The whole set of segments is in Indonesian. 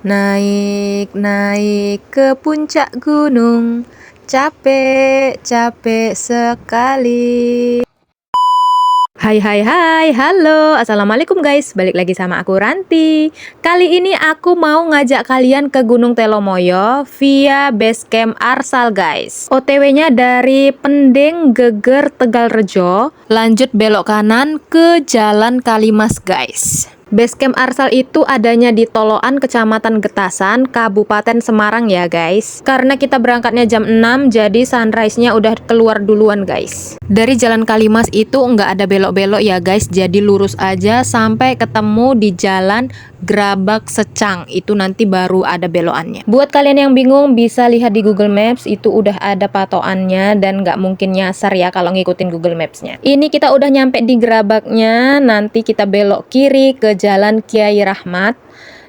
Naik, naik ke puncak gunung, capek, capek sekali. Hai hai hai, halo, assalamualaikum guys, balik lagi sama aku Ranti. Kali ini aku mau ngajak kalian ke Gunung Telomoyo via Basecamp Arsal guys. OTW-nya dari Pendeng Geger Tegalrejo, lanjut belok kanan ke Jalan Kalimas guys. Basecamp Arsal itu adanya di Toloan, Kecamatan Getasan, Kabupaten Semarang ya guys. Karena kita berangkatnya jam 6, jadi sunrise-nya udah keluar duluan guys. Dari Jalan Kalimas itu nggak ada belok-belok ya guys, jadi lurus aja sampai ketemu di Jalan Grabak Secang. Itu nanti baru ada belokannya. Buat kalian yang bingung bisa lihat di Google Maps, itu udah ada patokannya dan nggak mungkin nyasar ya kalau ngikutin Google Maps-nya. Ini kita udah nyampe di Grabaknya, nanti kita belok kiri ke Jalan Kiai Rahmat.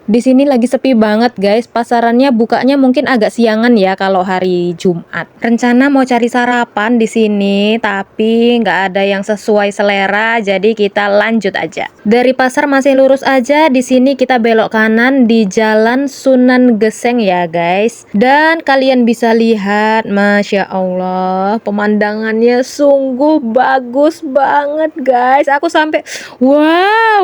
Di sini lagi sepi banget guys, pasarannya bukanya mungkin agak siangan ya kalau hari Jumat. Rencana mau cari sarapan di sini, tapi nggak ada yang sesuai selera, jadi kita lanjut aja. Dari pasar masih lurus aja, di sini kita belok kanan di Jalan Sunan Geseng ya guys. Dan kalian bisa lihat, Masya Allah, pemandangannya sungguh bagus banget guys. Aku sampai wow,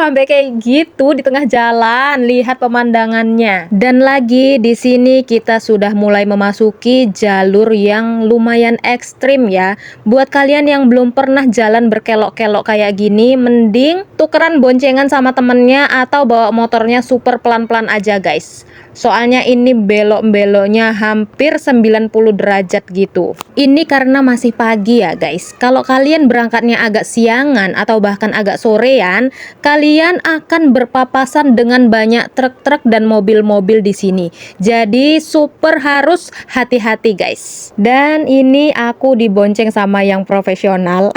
sampai kayak gitu di tengah jalan, lihat pemandangannya. Dan lagi di sini kita sudah mulai memasuki jalur yang lumayan ekstrim ya. Buat kalian yang belum pernah jalan berkelok-kelok kayak gini, mending tukeran boncengan sama temennya atau bawa motornya super pelan-pelan aja guys. Soalnya ini belok-beloknya hampir 90 derajat gitu. Ini karena masih pagi ya guys. Kalau kalian berangkatnya agak siangan atau bahkan agak sorean, kalian akan berpapasan dengan banyak truk-truk dan mobil-mobil di sini. Jadi super harus hati-hati guys. Dan ini aku dibonceng sama yang profesional.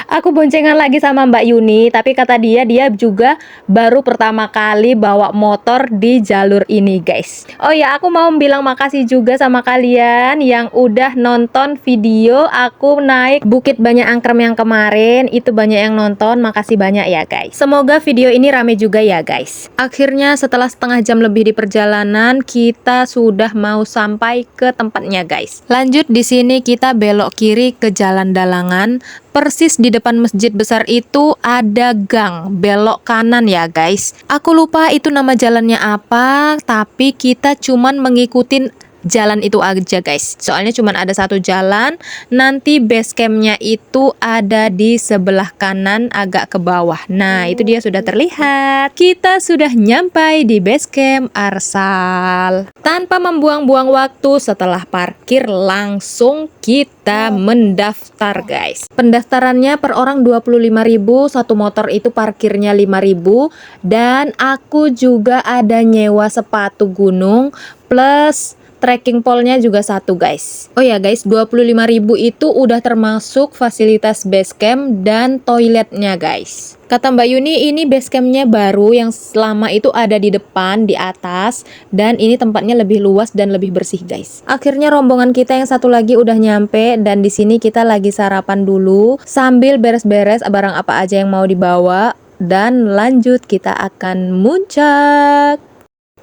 Aku boncengan lagi sama Mbak Yuni, tapi kata dia juga baru pertama kali bawa motor di jalur ini guys. Oh ya, aku mau bilang makasih juga sama kalian yang udah nonton video aku naik Bukit Banyak Angkrem yang kemarin. Itu banyak yang nonton, makasih banyak ya guys. Semoga video ini rame juga ya guys. Akhirnya setelah setengah jam lebih di perjalanan, kita sudah mau sampai ke tempatnya guys. Lanjut, di sini kita belok kiri ke Jalan Dalangan. Persis di depan masjid besar itu ada gang belok kanan ya guys. Aku lupa itu nama jalannya apa, tapi kita cuman mengikutin jalan itu aja guys. Soalnya cuman ada satu jalan, nanti base campnya itu ada di sebelah kanan agak ke bawah. Nah itu dia sudah terlihat. Kita sudah nyampai di base camp Arsal. Tanpa membuang-buang waktu, setelah parkir langsung kita mendaftar guys. Pendaftarannya per orang 25.000, satu motor itu parkirnya 5.000, dan aku juga ada nyewa sepatu gunung plus trekking pole-nya juga satu guys. Oh ya guys, 25.000 itu udah termasuk fasilitas base camp dan toiletnya guys. Kata Mbak Yuni, ini base campnya baru yang selama itu ada di depan, di atas, dan ini tempatnya lebih luas dan lebih bersih guys. Akhirnya rombongan kita yang satu lagi udah nyampe, dan di sini kita lagi sarapan dulu sambil beres-beres barang apa aja yang mau dibawa, dan lanjut kita akan muncak.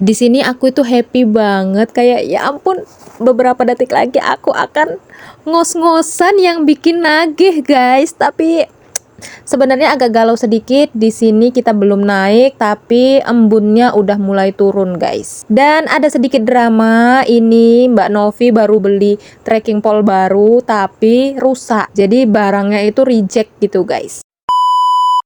Di sini aku itu happy banget, kayak ya ampun, beberapa detik lagi aku akan ngos-ngosan yang bikin nagih guys. Tapi sebenarnya agak galau sedikit. Di sini kita belum naik, tapi embunnya udah mulai turun guys. Dan ada sedikit drama, ini Mbak Novi baru beli trekking pole baru tapi rusak. Jadi barangnya itu reject gitu guys.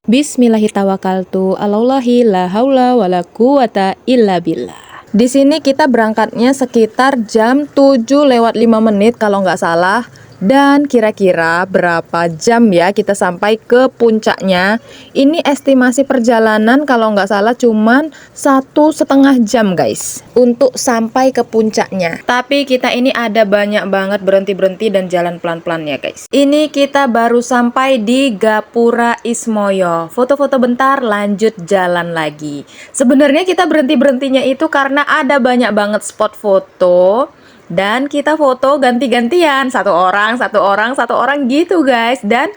Bismillahirrahmanirrahim. Allahi la haula wala quwata illa billah. Di sini kita berangkatnya sekitar jam 7:05 kalau nggak salah. Dan kira-kira berapa jam ya kita sampai ke puncaknya? Ini estimasi perjalanan kalau nggak salah cuman 1,5 jam guys untuk sampai ke puncaknya. Tapi kita ini ada banyak banget berhenti-berhenti dan jalan pelan-pelan ya guys. Ini kita baru sampai di Gapura Ismoyo. Foto-foto bentar, lanjut jalan lagi. Sebenarnya kita berhenti-berhentinya itu karena ada banyak banget spot foto. Dan kita foto ganti-gantian, satu orang gitu guys. Dan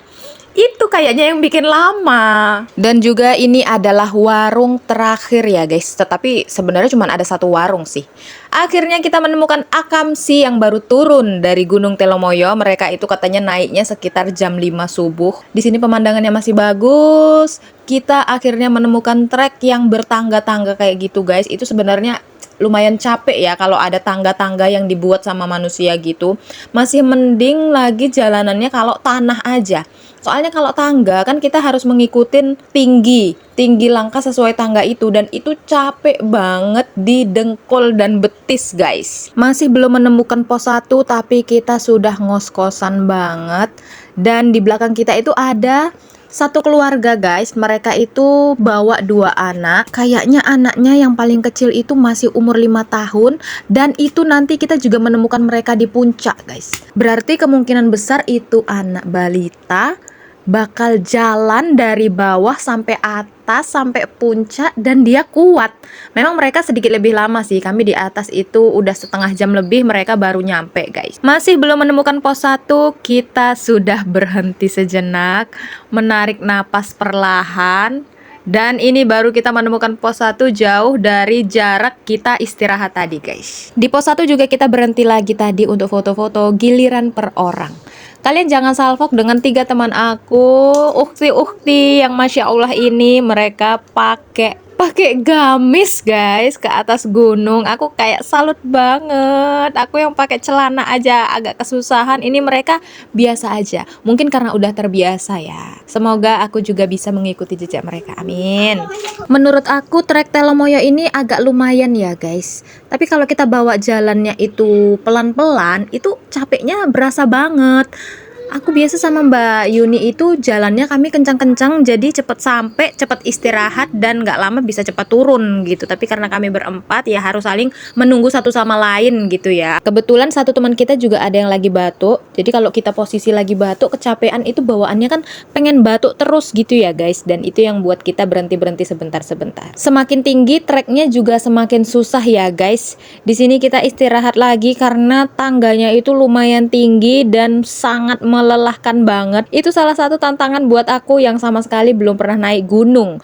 Itu kayaknya yang bikin lama. Dan juga ini adalah warung terakhir ya guys. Tetapi sebenarnya cuma ada satu warung sih. Akhirnya kita menemukan akamsi yang baru turun dari Gunung Telomoyo. Mereka itu katanya naiknya sekitar jam 5 subuh. Di sini pemandangannya masih bagus. Kita akhirnya menemukan trek yang bertangga-tangga kayak gitu guys. Itu sebenarnya lumayan capek ya kalau ada tangga-tangga yang dibuat sama manusia gitu. Masih mending lagi jalanannya kalau tanah aja. Soalnya kalau tangga kan kita harus mengikutin tinggi langkah sesuai tangga itu, dan itu capek banget di dengkul dan betis guys. Masih belum menemukan pos 1 tapi kita sudah ngos-kosan banget. Dan di belakang kita itu ada satu keluarga guys. Mereka itu bawa 2 anak. Kayaknya anaknya yang paling kecil itu masih umur 5 tahun. Dan itu nanti kita juga menemukan mereka di puncak guys. Berarti kemungkinan besar itu anak balita bakal jalan dari bawah sampai atas sampai puncak, dan dia kuat. Memang mereka sedikit lebih lama sih. Kami di atas itu udah setengah jam lebih, mereka baru nyampe guys. Masih belum menemukan pos 1, kita sudah berhenti sejenak, menarik napas perlahan. Dan ini baru kita menemukan pos 1 jauh dari jarak kita istirahat tadi guys. Di pos 1 juga kita berhenti lagi tadi untuk foto-foto, giliran per orang. Kalian jangan salfok dengan 3 teman aku, ukti-ukti yang Masya Allah ini. Mereka pakai gamis guys ke atas gunung. Aku kayak salut banget. Aku yang pakai celana aja agak kesusahan. Ini mereka biasa aja. Mungkin karena udah terbiasa ya. Semoga aku juga bisa mengikuti jejak mereka. Amin. Menurut aku trek Telomoyo ini agak lumayan ya guys. Tapi kalau kita bawa jalannya itu pelan-pelan, itu capeknya berasa banget. Aku biasa sama Mbak Yuni itu jalannya kami kencang-kencang, jadi cepet sampai, cepet istirahat, dan nggak lama bisa cepat turun gitu. Tapi karena kami berempat ya harus saling menunggu satu sama lain gitu ya. Kebetulan satu teman kita juga ada yang lagi batuk. Jadi kalau kita posisi lagi batuk, kecapean itu bawaannya kan pengen batuk terus gitu ya guys. Dan itu yang buat kita berhenti-berhenti sebentar-sebentar. Semakin tinggi treknya juga semakin susah ya guys. Di sini kita istirahat lagi karena tangganya itu lumayan tinggi dan sangat melelahkan banget. Itu salah satu tantangan buat aku yang sama sekali belum pernah naik gunung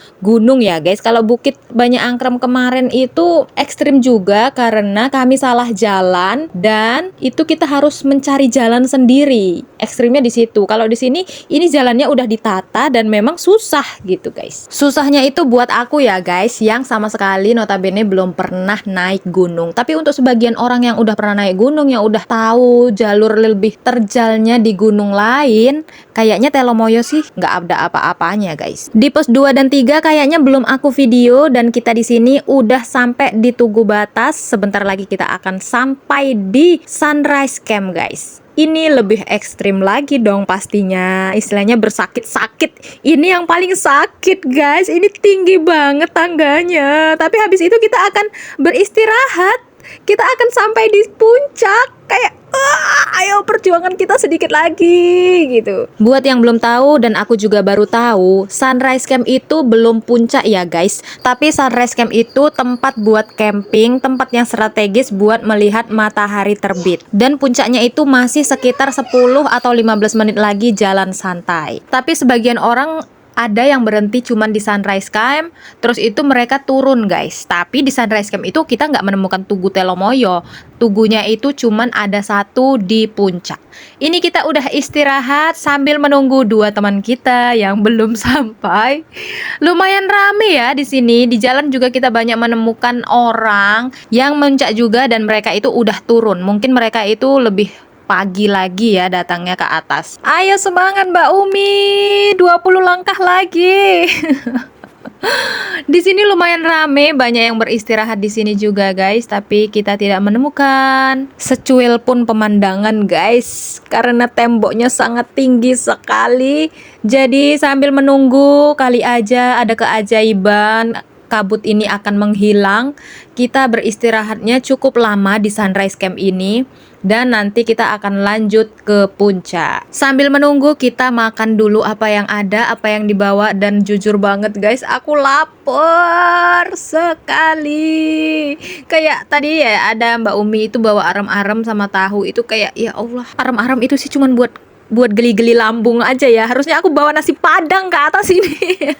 ya guys. Kalau Bukit Banyak Angkrem kemarin itu ekstrim juga karena kami salah jalan, dan itu kita harus mencari jalan sendiri. Ekstrimnya di situ. Kalau di sini ini jalannya udah ditata dan memang susah gitu guys. Susahnya itu buat aku ya guys, yang sama sekali notabene belum pernah naik gunung. Tapi untuk sebagian orang yang udah pernah naik gunung, yang udah tahu jalur lebih terjalnya di gunung lain, kayaknya Telomoyo sih nggak ada apa-apanya guys. Di pos 2 dan 3 kayaknya belum aku video, dan kita di sini udah sampai di Tugu Batas. Sebentar lagi kita akan sampai di Sunrise Camp guys. Ini lebih ekstrim lagi dong pastinya, istilahnya bersakit-sakit. Ini yang paling sakit guys, ini tinggi banget tangganya. Tapi habis itu kita akan beristirahat. Kita akan sampai di puncak. Kayak ayo perjuangan kita sedikit lagi gitu. Buat yang belum tahu, dan aku juga baru tahu, Sunrise Camp itu belum puncak ya guys. Tapi Sunrise Camp itu tempat buat camping, tempat yang strategis buat melihat matahari terbit. Dan puncaknya itu masih sekitar 10 atau 15 menit lagi jalan santai. Tapi sebagian orang ada yang berhenti cuman di Sunrise Camp, terus itu mereka turun guys. Tapi di Sunrise Camp itu kita nggak menemukan Tugu Telomoyo. Tugunya itu cuman ada satu di puncak. Ini kita udah istirahat sambil menunggu 2 teman kita yang belum sampai. Lumayan rame ya di sini. Di jalan juga kita banyak menemukan orang yang muncak juga, dan mereka itu udah turun. Mungkin mereka itu lebih pagi lagi ya datangnya ke atas. Ayo semangat Mbak Umi, 20 langkah lagi. Di sini lumayan rame, banyak yang beristirahat di sini juga guys, tapi kita tidak menemukan secuil pun pemandangan guys, karena temboknya sangat tinggi sekali. Jadi sambil menunggu kali aja ada keajaiban kabut ini akan menghilang. Kita beristirahatnya cukup lama di Sunrise Camp ini, dan nanti kita akan lanjut ke puncak. Sambil menunggu kita makan dulu apa yang ada, apa yang dibawa, dan jujur banget guys, aku lapar sekali. Kayak tadi ya ada Mbak Umi itu bawa arem-arem sama tahu, itu kayak ya Allah, arem-arem itu sih cuman buat buat geli-geli lambung aja ya. Harusnya aku bawa nasi padang ke atas ini.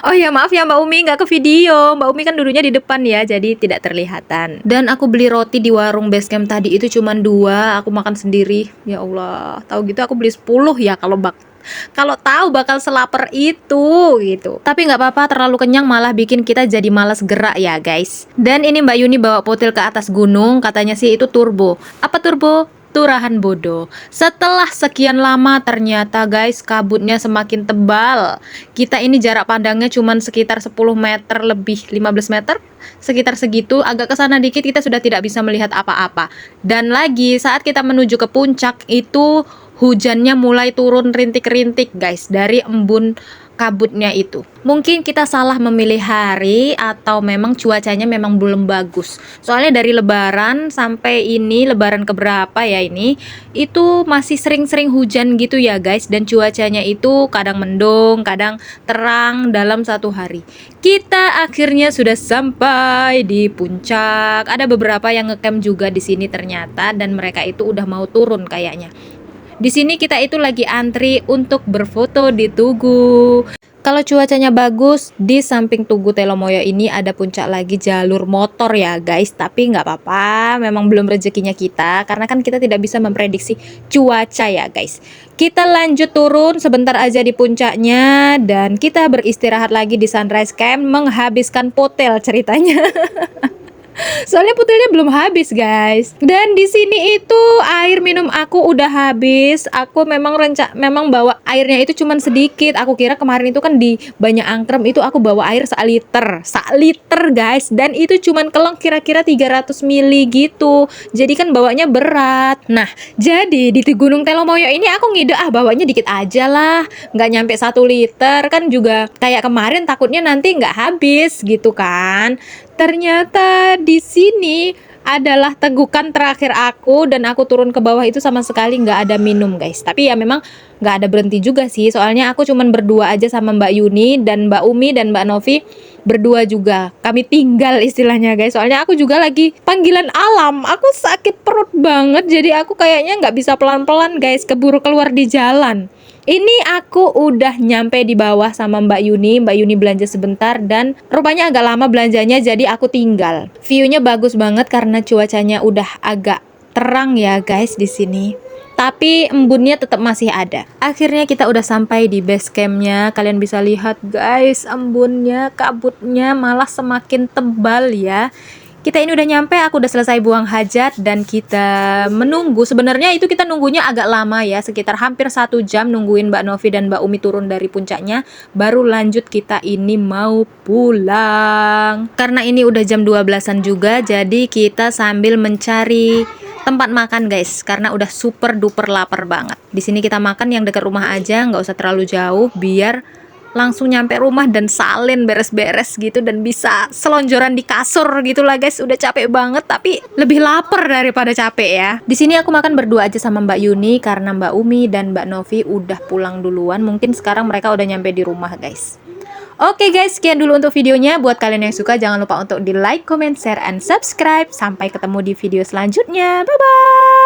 Oh ya, maaf ya Mbak Umi nggak ke video. Mbak Umi kan dulunya di depan ya, jadi tidak terlihatan. Dan aku beli roti di warung Basecamp tadi itu cuma 2, aku makan sendiri. Ya Allah, tahu gitu aku beli 10 ya kalau tahu bakal selaper itu gitu. Tapi nggak apa-apa, terlalu kenyang malah bikin kita jadi malas gerak ya guys. Dan ini Mbak Yuni bawa potil ke atas gunung, katanya sih itu turbo. Apa turbo? Turahan bodoh. Setelah sekian lama ternyata guys kabutnya semakin tebal. Kita ini jarak pandangnya cuman sekitar 10 meter lebih, 15 meter. Sekitar segitu, agak kesana dikit kita sudah tidak bisa melihat apa-apa. Dan lagi saat kita menuju ke puncak itu hujannya mulai turun rintik-rintik guys dari embun kabutnya itu. Mungkin kita salah memilih hari atau memang cuacanya memang belum bagus. Soalnya dari lebaran sampai ini lebaran keberapa ya ini, itu masih sering-sering hujan gitu ya guys. Dan cuacanya itu kadang mendung, kadang terang dalam satu hari. Kita akhirnya sudah sampai di puncak. Ada beberapa yang ngecamp juga di sini ternyata, dan mereka itu udah mau turun kayaknya. Di sini kita itu lagi antri untuk berfoto di Tugu. Kalau cuacanya bagus, di samping Tugu Telomoyo ini ada puncak lagi jalur motor ya guys. Tapi nggak apa-apa, memang belum rezekinya kita. Karena kan kita tidak bisa memprediksi cuaca ya guys. Kita lanjut turun sebentar aja di puncaknya. Dan kita beristirahat lagi di Sunrise Camp, menghabiskan potel ceritanya. Soalnya putelnya belum habis guys. Dan di sini itu air minum aku udah habis. Aku memang bawa airnya itu cuman sedikit. Aku kira kemarin itu kan di Banyak Angkrem itu aku bawa air 1 liter guys. Dan itu cuman keleng kira-kira 300 mili gitu. Jadi kan bawanya berat. Nah, jadi di Gunung Telomoyo ini aku ngide bawanya dikit aja lah, nggak nyampe 1 liter. Kan juga kayak kemarin takutnya nanti nggak habis gitu kan. Ternyata di sini adalah tegukan terakhir aku, dan aku turun ke bawah itu sama sekali nggak ada minum guys. Tapi ya memang nggak ada berhenti juga sih, soalnya aku cuman berdua aja sama Mbak Yuni dan Mbak Umi dan Mbak Novi berdua juga. Kami tinggal istilahnya guys, soalnya aku juga lagi panggilan alam. Aku sakit perut banget, jadi aku kayaknya nggak bisa pelan-pelan guys, keburu keluar di jalan. Ini aku udah nyampe di bawah sama Mbak Yuni. Mbak Yuni belanja sebentar dan rupanya agak lama belanjanya, jadi aku tinggal. View-nya bagus banget karena cuacanya udah agak terang ya guys di sini. Tapi embunnya tetap masih ada. Akhirnya kita udah sampai di base campnya. Kalian bisa lihat guys, embunnya, kabutnya malah semakin tebal ya. Kita ini udah nyampe, aku udah selesai buang hajat dan kita menunggu. Sebenarnya itu kita nunggunya agak lama ya, sekitar hampir 1 jam nungguin Mbak Novi dan Mbak Umi turun dari puncaknya. Baru lanjut kita ini mau pulang. Karena ini udah jam 12-an juga, jadi kita sambil mencari tempat makan guys, karena udah super duper lapar banget. Di sini kita makan yang dekat rumah aja, nggak usah terlalu jauh biar langsung nyampe rumah dan salin beres-beres gitu dan bisa selonjoran di kasur gitu lah guys. Udah capek banget tapi lebih lapar daripada capek ya. Di sini aku makan berdua aja sama Mbak Yuni karena Mbak Umi dan Mbak Novi udah pulang duluan. Mungkin sekarang mereka udah nyampe di rumah guys. Oke guys, sekian dulu untuk videonya. Buat kalian yang suka jangan lupa untuk di like, comment, share, and subscribe. Sampai ketemu di video selanjutnya. Bye bye.